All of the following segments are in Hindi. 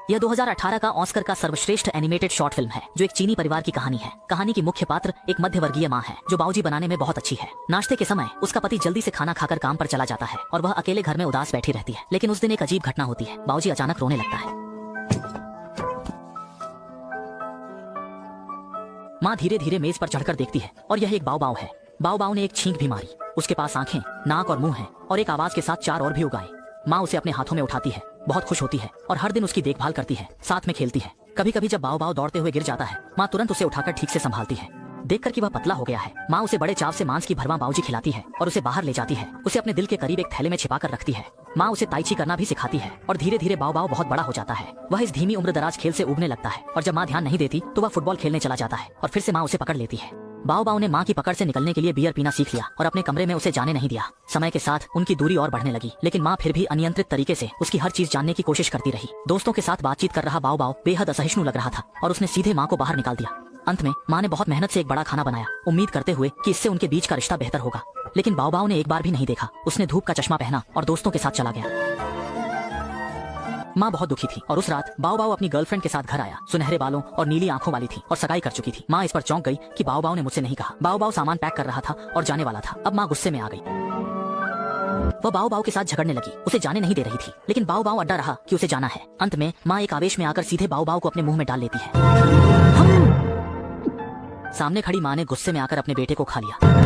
यह 2018 का ऑस्कर का सर्वश्रेष्ठ एनिमेटेड शॉर्ट फिल्म है जो एक चीनी परिवार की कहानी है। कहानी की मुख्य पात्र एक मध्यवर्गीय माँ है जो बाऊजी बनाने में बहुत अच्छी है। नाश्ते के समय उसका पति जल्दी से खाना खाकर काम पर चला जाता है और वह अकेले घर में उदास बैठी रहती है। लेकिन उस दिन एक अजीब घटना होती है। बाऊजी अचानक रोने लगता है। माँ धीरे धीरे मेज पर चढ़कर देखती है और यह एक बाव है। बाव ने एक छींक भी मारी। उसके पास आंखें, नाक और मुंह है और एक आवाज के साथ चार और भी उगाए। माँ उसे अपने हाथों में उठाती है, बहुत खुश होती है और हर दिन उसकी देखभाल करती है, साथ में खेलती है। कभी कभी जब बाव दौड़ते हुए गिर जाता है, माँ तुरंत उसे उठाकर ठीक से संभालती है। देखकर कि वह पतला हो गया है, माँ उसे बड़े चाव से मांस की भरवा बाऊजी खिलाती है और उसे बाहर ले जाती है। उसे अपने दिल के करीब एक थैले में छिपा कर रखती है। माँ उसे ताई ची करना भी सिखाती है और धीरे धीरे बाव बहुत बड़ा हो जाता है। वह इस धीमी उम्र दराज खेल से उबने लगता है और जब माँ ध्यान नहीं देती तो वह फुटबॉल खेलने चला जाता है और फिर से माँ उसे पकड़ लेती है। बाव ने माँ की पकड़ से निकलने के लिए बियर पीना सीख लिया और अपने कमरे में उसे जाने नहीं दिया। समय के साथ उनकी दूरी और बढ़ने लगी, लेकिन माँ फिर भी अनियंत्रित तरीके से उसकी हर चीज जानने की कोशिश करती रही। दोस्तों के साथ बातचीत कर रहा बाव बेहद असहिष्णु लग रहा था और उसने सीधे माँ को बाहर निकाल दिया। अंत में माँ ने बहुत मेहनत से एक बड़ा खाना बनाया, उम्मीद करते हुए कि इससे उनके बीच का रिश्ता बेहतर होगा। लेकिन बाव ने एक बार भी नहीं देखा। उसने धूप का चश्मा पहना और दोस्तों के साथ चला गया। माँ बहुत दुखी थी और उस रात बाव अपनी गर्लफ्रेंड के साथ घर आया। सुनहरे बालों और नीली आंखों वाली थी और सगाई कर चुकी थी। माँ इस पर चौंक गई कि बाव ने मुझसे नहीं कहा। बाव सामान पैक कर रहा था और जाने वाला था। अब माँ गुस्से में आ गई। वह बाव के साथ झगड़ने लगी, उसे जाने नहीं दे रही थी, लेकिन बाव अड्डा रहा कि उसे जाना है। अंत में माँ एक आवेश में आकर सीधे बाव को अपने मुंह में डाल लेती है। सामने खड़ी माँ ने गुस्से में आकर अपने बेटे को खा लिया।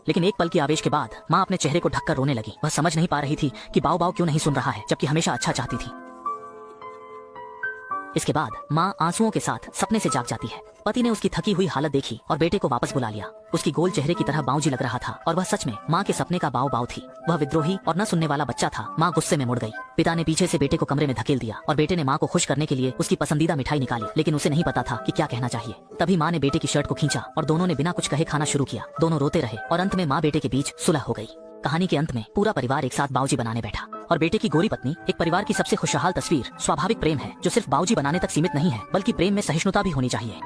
लेकिन एक पल की आवेश के बाद माँ अपने चेहरे को ढककर रोने लगी। वह समझ नहीं पा रही थी कि बाव क्यों नहीं सुन रहा है, जबकि हमेशा अच्छा चाहती थी। इसके बाद माँ आंसुओं के साथ सपने से जाग जाती है। पति ने उसकी थकी हुई हालत देखी और बेटे को वापस बुला लिया। उसकी गोल चेहरे की तरह बाऊजी लग रहा था और वह सच में माँ के सपने का बाव थी। वह विद्रोही और न सुनने वाला बच्चा था। माँ गुस्से में मुड़ गई। पिता ने पीछे से बेटे को कमरे में धकेल दिया और बेटे ने माँ को खुश करने के लिए उसकी पसंदीदा मिठाई निकाली, लेकिन उसे नहीं पता था कि क्या कहना चाहिए। तभी माँ ने बेटे की शर्ट को खींचा और दोनों ने बिना कुछ कहे खाना शुरू किया। दोनों रोते रहे और अंत में माँ बेटे के बीच सुलह हो गई। कहानी के अंत में पूरा परिवार एक साथ बाऊजी बनाने बैठा और बेटे की गोरी पत्नी एक परिवार की सबसे खुशहाल तस्वीर। स्वाभाविक प्रेम है जो सिर्फ बाऊजी बनाने तक सीमित नहीं है, बल्कि प्रेम में सहिष्णुता भी होनी चाहिए।